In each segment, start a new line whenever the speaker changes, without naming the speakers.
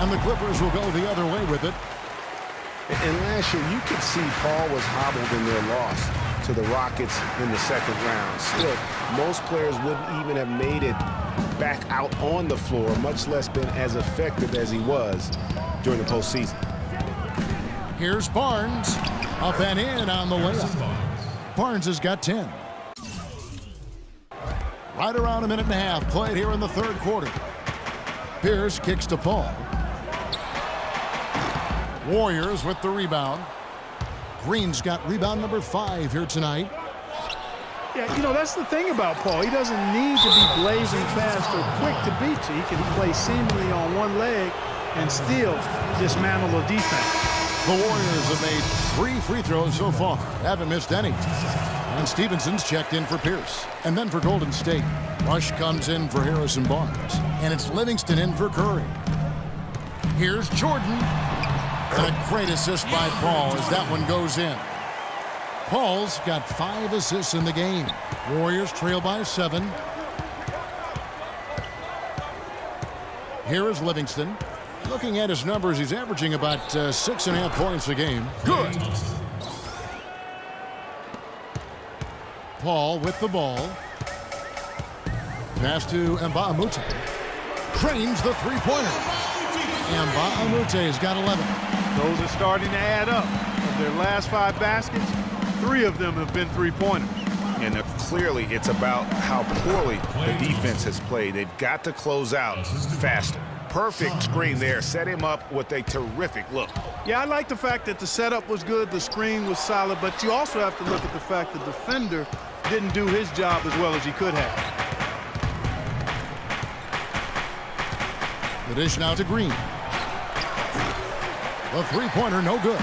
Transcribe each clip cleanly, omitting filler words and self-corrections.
And the Clippers will go the other way with it.
And last year, you could see Paul was hobbled in their loss to the Rockets in the second round. Still, most players wouldn't even have made it back out on the floor, much less been as effective as he was during the postseason.
Here's Barnes. Up and in on the layup. Barnes has got 10. Right around a minute and a half played here in the third quarter. Pierce kicks to Paul. Warriors with the rebound. Green's got rebound number 5 here tonight.
Yeah, you know, that's the thing about Paul. He doesn't need to be blazing fast or quick to beat you. He can play seemingly on one leg and still dismantle a defense.
The Warriors have made 3 free throws so far. Haven't missed any. And Stevenson's checked in for Pierce. And then for Golden State, Rush comes in for Harrison Barnes. And it's Livingston in for Curry. Here's Jordan. And a great assist by Paul as that one goes in. Paul's got 5 assists in the game. Warriors trail by 7. Here is Livingston. Looking at his numbers, he's averaging about 6.5 points a game. Good. Paul with the ball. Pass to Mbamute. Trains the three-pointer. Mbamute has got 11.
Those are starting to add up. Of their last 5 baskets, 3 of them have been three-pointers.
And clearly it's about how poorly the defense has played. They've got to close out faster. Perfect screen there. Set him up with a terrific look.
Yeah, I like the fact that the setup was good, the screen was solid, but you also have to look at the fact the defender didn't do his job as well as he could have.
The dish now to Green. The three-pointer, no good.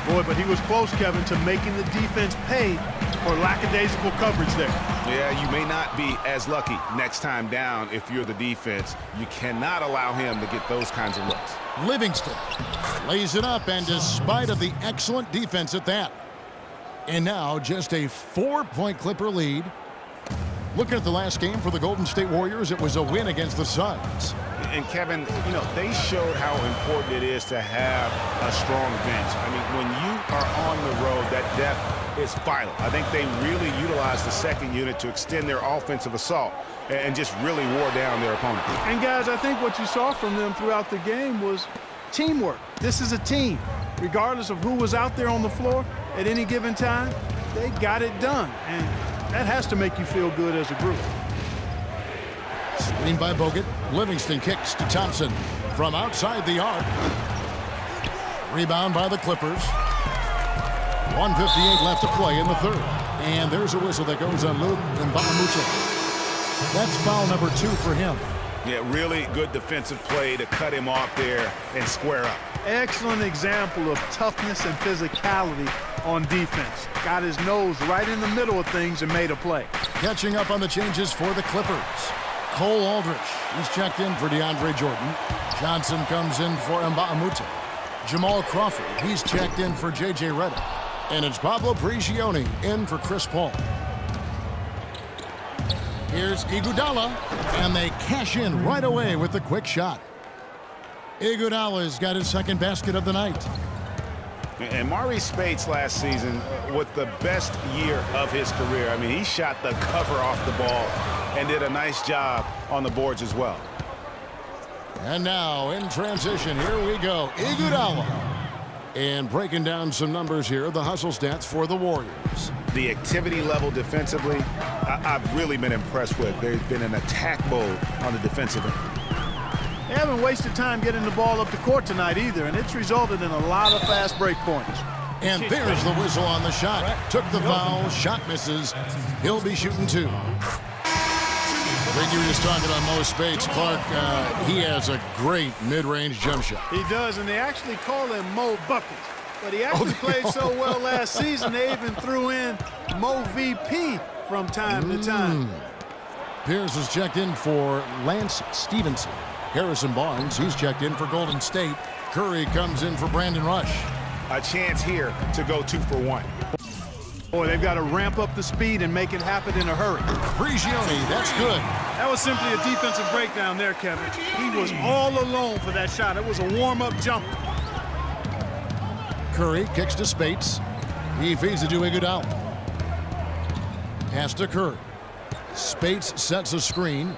Boy, but he was close, Kevin, to making the defense pay for lackadaisical coverage there.
Yeah, you may not be as lucky next time down if you're the defense. You cannot allow him to get those kinds of looks.
Livingston lays it up, and despite of the excellent defense at that. And now just a 4-point Clipper lead. Looking at the last game for the Golden State Warriors, it was a win against the Suns.
And Kevin, you know, they showed how important it is to have a strong bench. I mean, when you are on the road, that depth is vital. I think they really utilized the second unit to extend their offensive assault and just really wore down their opponent.
And guys, I think what you saw from them throughout the game was teamwork. This is a team. Regardless of who was out there on the floor at any given time, they got it done. And that has to make you feel good as a group.
Screen by Bogut. Livingston kicks to Thompson from outside the arc. Rebound by the Clippers. 1:58 left to play in the third. And there's a whistle that goes on Luke Mbamute. That's foul number 2 for him.
Yeah, really good defensive play to cut him off there and square up.
Excellent example of toughness and physicality on defense. Got his nose right in the middle of things and made a play.
Catching up on the changes for the Clippers. Cole Aldrich, he's checked in for DeAndre Jordan. Johnson comes in for Mbamute. Jamal Crawford, he's checked in for J.J. Redick. And it's Pablo Prigioni in for Chris Paul. Here's Iguodala, and they cash in right away with the quick shot. Iguodala's got his second basket of the night.
And Maurice Spates last season with the best year of his career. I mean, he shot the cover off the ball and did a nice job on the boards as well.
And now in transition, here we go. Iguodala. And breaking down some numbers here, the hustle stats for the Warriors.
The activity level defensively, I've really been impressed with. There's been an attack mode on the defensive end.
They haven't wasted time getting the ball up the court tonight either, and it's resulted in a lot of fast break points.
And there's the whistle on the shot. Took the foul, shot misses. He'll be shooting 2. I think you were just talking about Mo Spates. Clark, he has a great mid-range jump shot.
He does, and they actually call him Mo Buckets. But he actually played so well last season, they even threw in Mo VP from time to time.
Pierce is checked in for Lance Stevenson. Harrison Barnes, he's checked in for Golden State. Curry comes in for Brandon Rush.
A chance here to go 2 for 1.
Boy, they've got to ramp up the speed and make it happen in a hurry.
Prigioni, that's good.
That was simply a defensive breakdown there, Kevin. He was all alone for that shot. It was a warm-up jumper.
Curry kicks to Spates. He feeds it to Iguodala. Pass to Curry. Spates sets a screen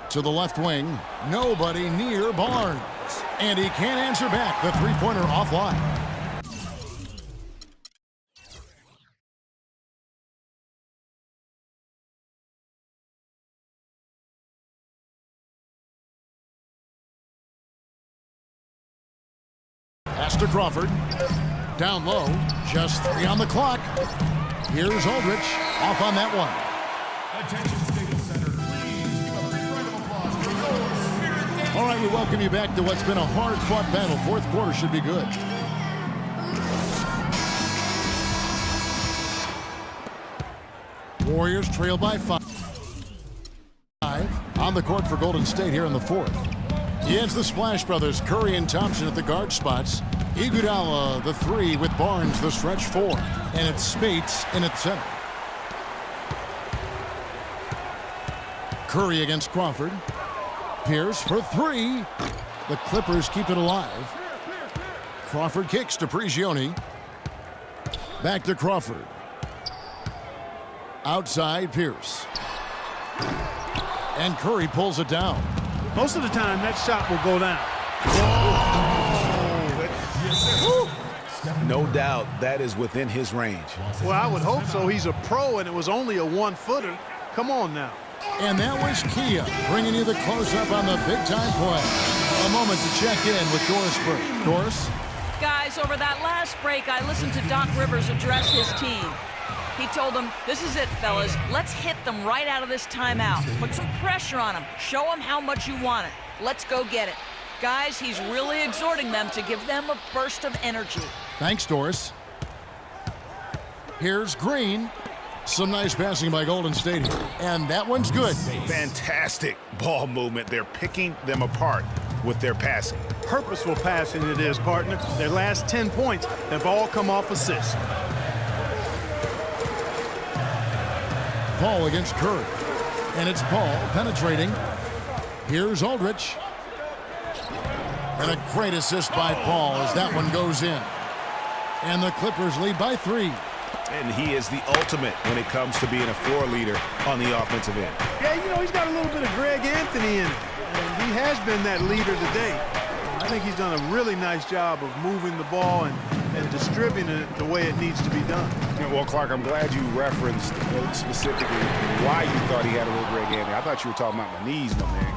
to the left wing. Nobody near Barnes. And he can't answer back. The three-pointer offline. Pass to Crawford. Down low. Just 3 on the clock. Here's Aldridge. Off on that one.
Attention Staples Center, please give a big round of applause for your Spirit.
All right, we welcome you back to what's been a hard-fought battle. Fourth quarter should be good. Warriors trail by 5. On the court for Golden State here in the fourth. It's the Splash Brothers, Curry and Thompson at the guard spots. Iguodala, the 3 with Barnes, the stretch 4. And it's Spates in at center. Curry against Crawford. Pierce for 3. The Clippers keep it alive. Crawford kicks to Prigioni. Back to Crawford. Outside Pierce. And Curry pulls it down.
Most of the time, that shot will go down.
No doubt that is within his range.
Well, I would hope so. He's a pro, and it was only a one-footer. Come on now.
And that was Kia bringing you the close-up on the big-time play. A moment to check in with Doris Burke. Doris?
Guys, over that last break, I listened to Doc Rivers address his team. He told them, this is it, fellas. Let's hit them right out of this timeout. Put some pressure on them. Show them how much you want it. Let's go get it. Guys, he's really exhorting them to give them a burst of energy.
Thanks, Doris. Here's Green. Some nice passing by Golden State here. And that one's good.
Fantastic ball movement. They're picking them apart with their passing.
Purposeful passing it is, partner. Their last 10 points have all come off assists.
Paul against Curry. And it's Paul penetrating. Here's Aldridge. And a great assist by Paul as that one goes in. And the Clippers lead by 3.
And he is the ultimate when it comes to being a floor leader on the offensive end.
Yeah, you know, he's got a little bit of Greg Anthony in it. And he has been that leader today. I think he's done a really nice job of moving the ball and distributing it the way it needs to be done.
Yeah, well, Clark, I'm glad you referenced specifically why you thought he had a little Greg Anthony. I thought you were talking about my knees, my man.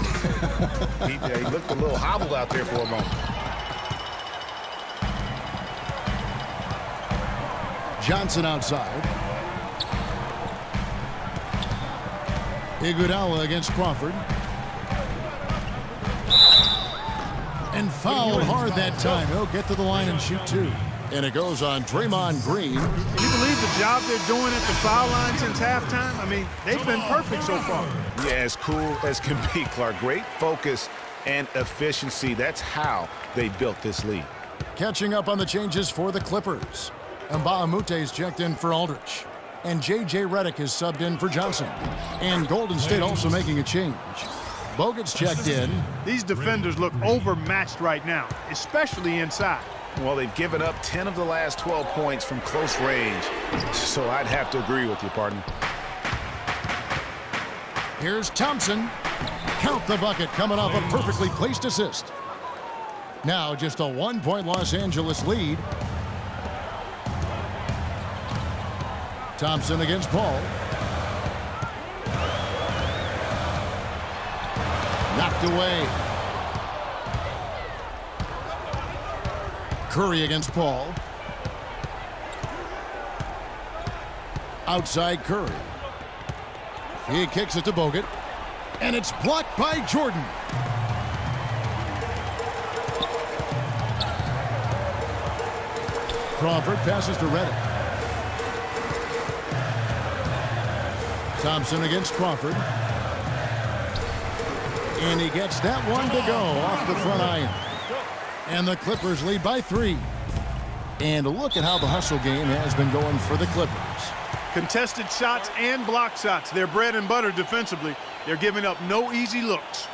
he looked a little hobbled out there for a moment.
Johnson outside. Iguodala against Crawford. And fouled hard that time. He'll get to the line and shoot 2. And it goes on Draymond Green.
Can you believe the job they're doing at the foul line since halftime? I mean, they've been perfect so far.
Yeah, as cool as can be, Clark. Great focus and efficiency. That's how they built this lead.
Catching up on the changes for the Clippers. Mbaamute's checked in for Aldridge. And J.J. Redick is subbed in for Johnson. And Golden State also making a change. Bogut's checked in.
These defenders look overmatched right now, especially inside.
Well, they've given up 10 of the last 12 points from close range. So I'd have to agree with you, partner.
Here's Thompson. Count the bucket coming off a perfectly placed assist. Now just a 1-point Los Angeles lead. Thompson against Paul. Knocked away. Curry against Paul. Outside Curry. He kicks it to Bogut. And it's blocked by Jordan. Crawford passes to Redick. Thompson against Crawford. And he gets that one to go off the front iron. And the Clippers lead by 3. And look at how the hustle game has been going for the Clippers.
Contested shots and block shots. They're bread and butter defensively. They're giving up no easy looks.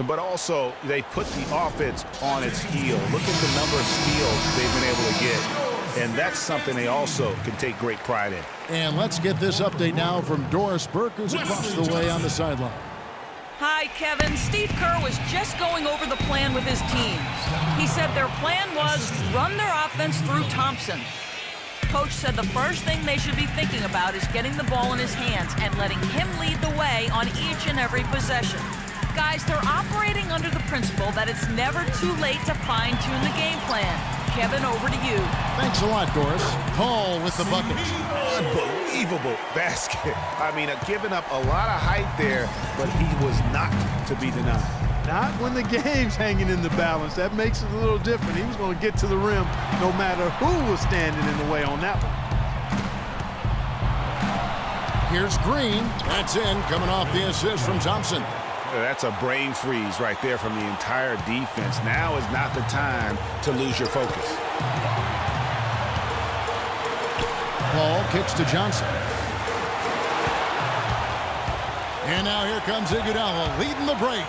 But also, they put the offense on its heel. Look at the number of steals they've been able to get. And that's something they also can take great pride in.
And let's get this update now from Doris Burke, who's across the way on the sideline.
Hi, Kevin. Steve Kerr was just going over the plan with his team. He said their plan was run their offense through Thompson. Coach said the first thing they should be thinking about is getting the ball in his hands and letting him lead the way on each and every possession. Guys, they're operating under the principle that it's never too late to fine-tune the game plan. Kevin, over to you.
Thanks a lot, Doris. Paul with the bucket.
Unbelievable basket. I mean, giving up a lot of height there, but he was not to be denied.
Not when the game's hanging in the balance. That makes it a little different. He was going to get to the rim no matter who was standing in the way on that one.
Here's Green. That's in, coming off the assist from Thompson.
That's a brain freeze right there from the entire defense. Now is not the time to lose your focus.
Paul kicks to Johnson. And now here comes Iguodala leading the break.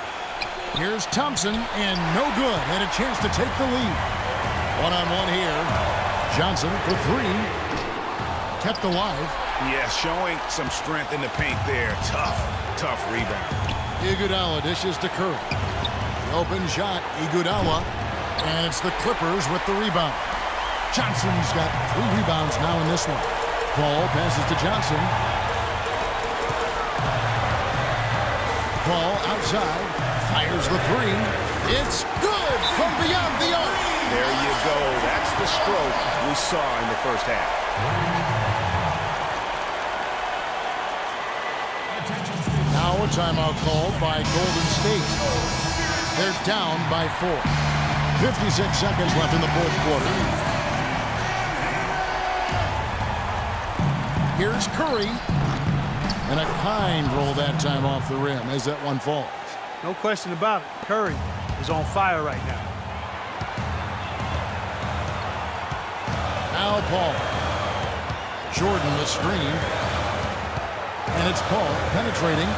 Here's Thompson, and no good. And a chance to take the lead. One-on-one here. Johnson for three. Kept alive.
Yeah, showing some strength in the paint there. Tough rebound.
Iguodala dishes to Curry. Open shot, Iguodala. And it's the Clippers with the rebound. Johnson's got 3 rebounds now in this one. Paul passes to Johnson. Paul outside. Fires the 3. It's good from beyond the arc.
There you go. That's the stroke we saw in the first half.
Now a timeout called by Golden State. They're down by 4. 56 seconds left in the fourth quarter. Here's Curry. And a kind roll that time off the rim as that one falls.
No question about it. Curry is on fire right now.
Now Paul. Jordan the screen. And it's Paul penetrating.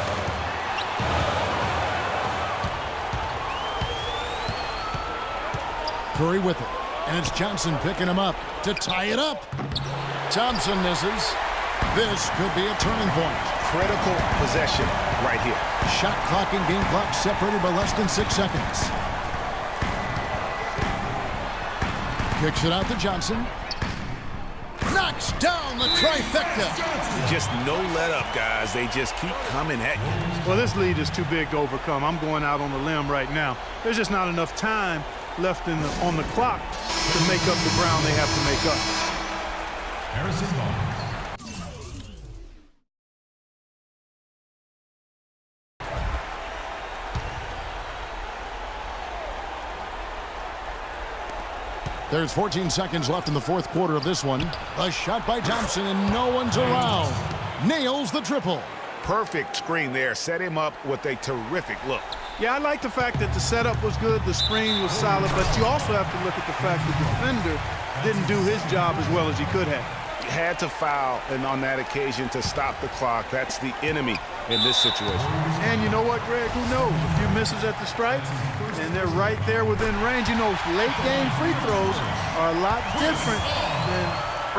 Curry with it. And it's Johnson picking him up to tie it up. Thompson misses. This could be a turning point.
Critical possession right here.
Shot clock and game clock separated by less than 6 seconds. Kicks it out to Johnson. Knocks down the trifecta.
Just no let up, guys. They just keep coming at you.
Well, this lead is too big to overcome. I'm going out on the limb right now. There's just not enough time left on the clock to make up the ground they have to make up.
Harrison Barnes.
There's 14 seconds left in the fourth quarter of this one. A shot by Thompson, and no one's around. Nails the triple.
Perfect screen there. Set him up with a terrific look.
Yeah, I like the fact that the setup was good, the screen was solid, but you also have to look at the fact the defender didn't do his job as well as he could have.
Had to foul, and on that occasion to stop the clock. That's the enemy in this situation.
And you know what, Greg? Who knows? A few misses at the stripe, and they're right there within range. You know, late game free throws are a lot different than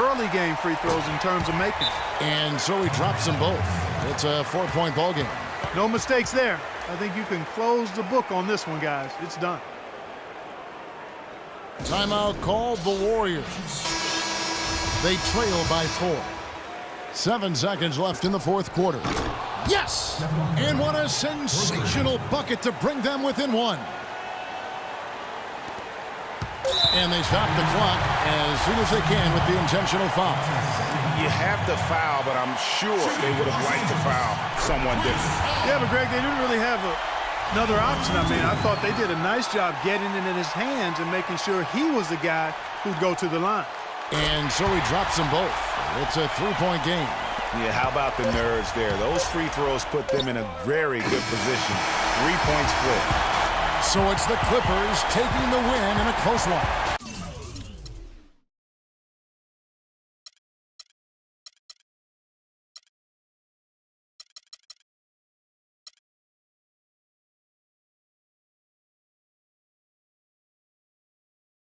early game free throws in terms of making.
And so he drops them both. It's a 4-point ball game.
No mistakes there. I think you can close the book on this one, guys. It's done.
Timeout called the Warriors. They trail by 4. 7 seconds left in the fourth quarter. Yes! And what a sensational bucket to bring them within 1. And they stop the clock as soon as they can with the intentional foul.
You have to foul, but I'm sure they would have liked to foul someone different.
Yeah, but Greg, they didn't really have another option. I mean, I thought they did a nice job getting it in his hands and making sure he was the guy who'd go to the line.
And so he drops them both. It's a 3-point game.
Yeah, how about the nerds there? Those free throws put them in a very good position. 3 points split.
So it's the Clippers taking the win in a close one.